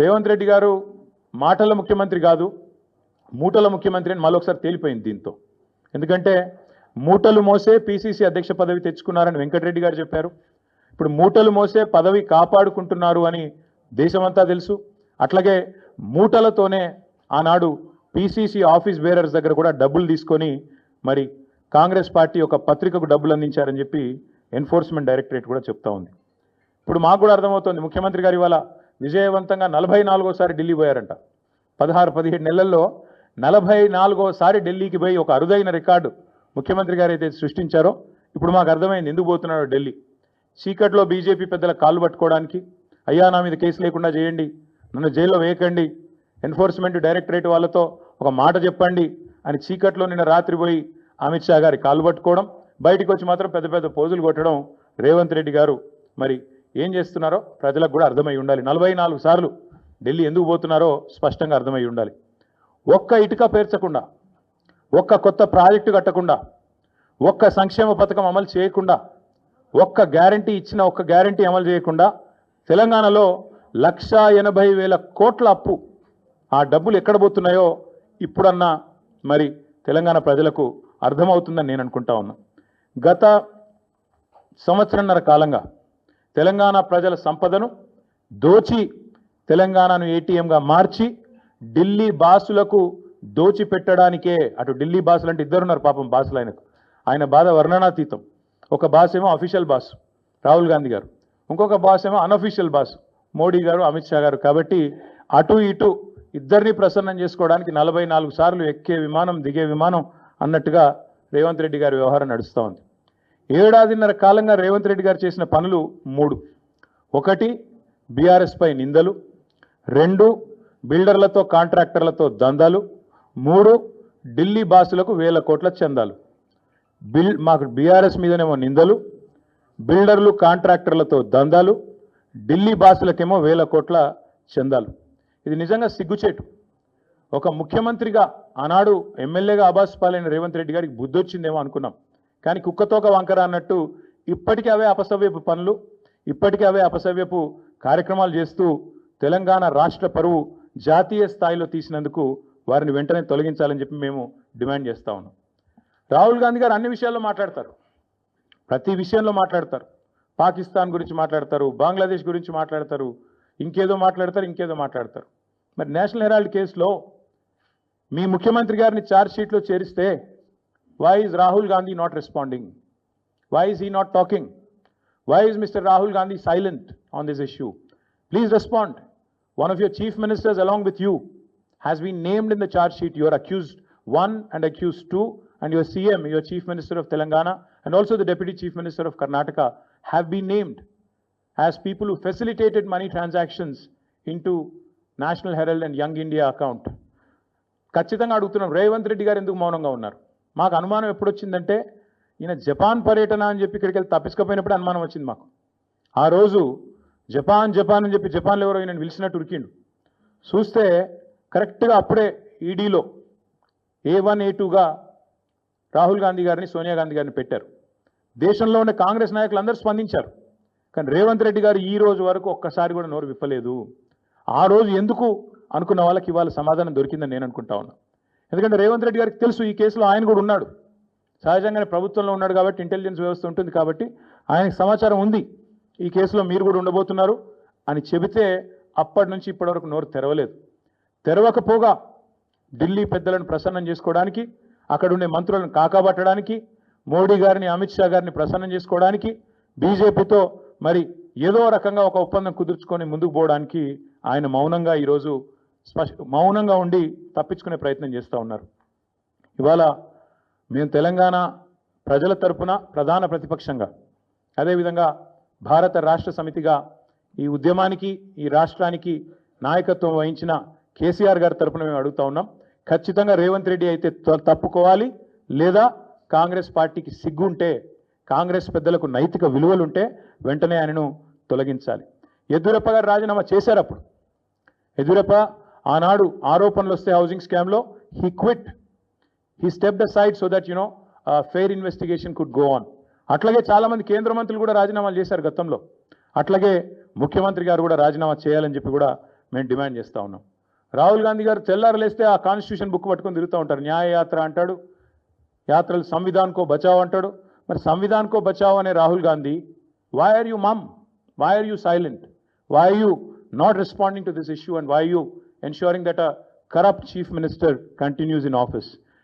రేవంత్ రెడ్డి గారు మాటల ముఖ్యమంత్రి కాదు, మూటల ముఖ్యమంత్రి అని మళ్ళొకసారి తేలిపోయింది దీంతో. ఎందుకంటే మూటలు మోసే పీసీసీ అధ్యక్ష పదవి తెచ్చుకున్నారని వెంకటరెడ్డి గారు చెప్పారు. ఇప్పుడు మూటలు మోసే పదవి కాపాడుకుంటున్నారు అని దేశమంతా తెలుసు. అట్లాగే మూటలతోనే ఆనాడు పీసీసీ ఆఫీస్ బేరర్స్ దగ్గర కూడా డబ్బులు తీసుకొని మరి కాంగ్రెస్ పార్టీ ఒక పత్రికకు డబ్బులు అందించారని చెప్పి ఎన్ఫోర్స్మెంట్ డైరెక్టరేట్ కూడా చెప్తా ఉంది. ఇప్పుడు మాకు కూడా అర్థమవుతుంది, ముఖ్యమంత్రి గారు ఇవాళ విజయవంతంగా 44సారి ఢిల్లీ పోయారంట. 16-17 నెలల్లో 44సారి ఢిల్లీకి పోయి ఒక అరుదైన రికార్డు ముఖ్యమంత్రి గారు అయితే సృష్టించారో ఇప్పుడు మాకు అర్థమైంది ఎందుకు పోతున్నాడో ఢిల్లీ. చీకట్లో బీజేపీ పెద్దల కాళ్ళు పట్టుకోవడానికి, అయ్యా నా మీద కేసు లేకుండా చేయండి, నన్ను జైల్లో వేయకండి, ఎన్ఫోర్స్మెంట్ డైరెక్టరేట్ వాళ్ళతో ఒక మాట చెప్పండి అని చీకట్లో నిన్న రాత్రి పోయి అమిత్ షా గారి కాళ్ళు పట్టుకోవడం, బయటికి వచ్చి మాత్రం పెద్ద పెద్ద పోజులు కొట్టడం రేవంత్ రెడ్డి గారు మరి ఏం చేస్తున్నారో ప్రజలకు కూడా అర్థమై ఉండాలి. 44 సార్లు ఢిల్లీ ఎందుకు పోతున్నారో స్పష్టంగా అర్థమై ఉండాలి. ఒక్క ఇటుక పేర్చకుండా, ఒక్క కొత్త ప్రాజెక్టు కట్టకుండా, ఒక్క సంక్షేమ పథకం అమలు చేయకుండా, ఒక్క గ్యారంటీ ఇచ్చిన ఒక్క గ్యారంటీ అమలు చేయకుండా తెలంగాణలో 1,80,000 కోట్ల అప్పు, ఆ డబ్బులు ఎక్కడ పోతున్నాయో ఇప్పుడన్నా మరి తెలంగాణ ప్రజలకు అర్థమవుతుందని నేను అనుకుంటా ఉన్నా. గత సంవత్సరంన్నర కాలంగా తెలంగాణ ప్రజల సంపదను దోచి తెలంగాణను ఏటీఎంగా మార్చి ఢిల్లీ బాసులకు దోచిపెట్టడానికే, అటు ఢిల్లీ బాసులు అంటే ఇద్దరున్నారు పాపం బాసులు, ఆయన బాధ వర్ణనాతీతం. ఒక బాస్ ఏమో అఫీషియల్ బాస్ రాహుల్ గాంధీ గారు, ఇంకొక బాస్ ఏమో అన్అఫీషియల్ బాస్ మోడీ గారు, అమిత్ షా గారు. కాబట్టి అటు ఇటు ఇద్దరిని ప్రసన్నం చేసుకోవడానికి 44 సార్లు ఎక్కే విమానం దిగే విమానం అన్నట్టుగా రేవంత్ రెడ్డి గారి వ్యవహారం నడుస్తూ ఉంది. 7 ఏళ్ల కాలంగా రేవంత్ రెడ్డి గారు చేసిన పనులు 3. 1 బీఆర్ఎస్ పై నిందలు, 2 బిల్డర్లతో కాంట్రాక్టర్లతో దందాలు, 3 ఢిల్లీ బాసులకు 1000 కోట్ల చందాలు. మాకు బీఆర్ఎస్ మీదనేమో నిందలు, బిల్డర్లు కాంట్రాక్టర్లతో దందాలు, ఢిల్లీ బాసులకేమో 1000 కోట్ల చందాలు. ఇది నిజంగా సిగ్గుచేటు. ఒక ముఖ్యమంత్రిగా ఆనాడు ఎమ్మెల్యేగా అబాస్ పాలైన రేవంత్ రెడ్డి గారికి బుద్ధి వచ్చిందేమో అనుకున్నాం. కానీ కుక్కతోక వంకర అన్నట్టు ఇప్పటికీ అవే అపసవ్యపు పనులు, ఇప్పటికీ అవే అపసవ్యపు కార్యక్రమాలు చేస్తూ తెలంగాణ రాష్ట్ర పరువు జాతీయ స్థాయిలో తీసినందుకు వారిని వెంటనే తొలగించాలని చెప్పి మేము డిమాండ్ చేస్తూ ఉన్నాం. రాహుల్ గాంధీ గారు అన్ని విషయాల్లో మాట్లాడతారు, ప్రతి విషయంలో మాట్లాడతారు. పాకిస్తాన్ గురించి మాట్లాడతారు, బంగ్లాదేశ్ గురించి మాట్లాడతారు, ఇంకేదో మాట్లాడతారు. మరి నేషనల్ హెరాల్డ్ కేసులో మీ ముఖ్యమంత్రి గారిని ఛార్జ్ షీట్లో చేరిస్తే why is Rahul Gandhi not responding? Why is he not talking? Why is Mr. Rahul Gandhi silent on this issue? Please respond. One of your chief ministers along with you has been named in the charge sheet. You are accused 1 and accused 2, and your CM, your chief minister of Telangana, and also the deputy chief minister of Karnataka have been named as people who facilitated money transactions into National Herald and Young India account. ఖచ్చితంగా అడుగుతున్నాం, రేవంత్ రెడ్డి గారు ఎందుకు మౌనంగా ఉన్నారు? మాకు అనుమానం ఎప్పుడు వచ్చిందంటే ఈయన జపాన్ పర్యటన అని చెప్పి ఇక్కడికి వెళ్ళి తప్పించుకపోయినప్పుడు అనుమానం వచ్చింది మాకు. ఆ రోజు జపాన్ అని చెప్పి జపాన్లో ఎవరో ఈయన పిలిచినట్టు ఉరికిండు. చూస్తే కరెక్ట్గా అప్పుడే ఈడీలో A1 A2గా రాహుల్ గాంధీ గారిని, సోనియా గాంధీ గారిని పెట్టారు. దేశంలో ఉన్న కాంగ్రెస్ నాయకులు అందరూ స్పందించారు. కానీ రేవంత్ రెడ్డి గారు ఈ రోజు వరకు ఒక్కసారి కూడా నోరు విప్పలేదు. ఆ రోజు ఎందుకు అనుకున్న వాళ్ళకి ఇవాళ సమాధానం దొరికిందని నేను అనుకుంటా ఉన్నా. ఎందుకంటే రేవంత్ రెడ్డి గారికి తెలుసు ఈ కేసులో ఆయన కూడా ఉన్నాడు, సహజంగానే ప్రభుత్వంలో ఉన్నాడు కాబట్టి, ఇంటెలిజెన్స్ వ్యవస్థ ఉంటుంది కాబట్టి ఆయనకు సమాచారం ఉంది ఈ కేసులో మీరు కూడా ఉండబోతున్నారు అని చెబితే అప్పటి నుంచి ఇప్పటి వరకు నోరు తెరవలేదు. తెరవకపోగా ఢిల్లీ పెద్దలను ప్రసన్నం చేసుకోవడానికి, అక్కడ ఉండే మంత్రులను కాకాబట్టడానికి, మోడీ గారిని, అమిత్ షా గారిని ప్రసన్నం చేసుకోవడానికి, బీజేపీతో మరి ఏదో రకంగా ఒక ఒప్పందం కుదుర్చుకొని ముందుకు పోవడానికి ఆయన మౌనంగా ఈరోజు మౌనంగా ఉండి తప్పించుకునే ప్రయత్నం చేస్తూ ఉన్నారు. ఇవాళ మేము తెలంగాణ ప్రజల తరపున ప్రధాన ప్రతిపక్షంగా, అదేవిధంగా భారత రాష్ట్ర సమితిగా ఈ ఉద్యమానికి, ఈ రాష్ట్రానికి నాయకత్వం వహించిన కేసీఆర్ గారి తరపున మేము అడుగుతా ఉన్నాం. ఖచ్చితంగా రేవంత్ రెడ్డి అయితే తప్పుకోవాలి, లేదా కాంగ్రెస్ పార్టీకి సిగ్గుంటే, కాంగ్రెస్ పెద్దలకు నైతిక విలువలుంటే వెంటనే ఆయనను తొలగించాలి. యడ్యూరప్ప గారు రాజీనామా చేశారు. అప్పుడు యడ్యూరప్ప ఆనాడు ఆరోపణలు వస్తే హౌసింగ్ స్కామ్లో he quit, he stepped aside so that fair investigation could go on. అట్లాగే చాలామంది కేంద్ర మంత్రులు కూడా రాజీనామాలు చేశారు గతంలో. అట్లాగే ముఖ్యమంత్రి గారు కూడా రాజీనామా చేయాలని చెప్పి కూడా మేము డిమాండ్ చేస్తూ ఉన్నాం. రాహుల్ గాంధీ గారు తెల్లారలేస్తే ఆ కాన్స్టిట్యూషన్ బుక్ పట్టుకొని తిరుగుతూ ఉంటారు. న్యాయ యాత్ర అంటాడు, యాత్రలు సంవిధాన్ కో బచావ్ అంటాడు. మరి సంవిధాన్ కో బచావ్ అనే Rahul Gandhi, why are you mum, why are you silent, why are you not responding to this issue, and why are you ensuring that a corrupt chief minister continues in office?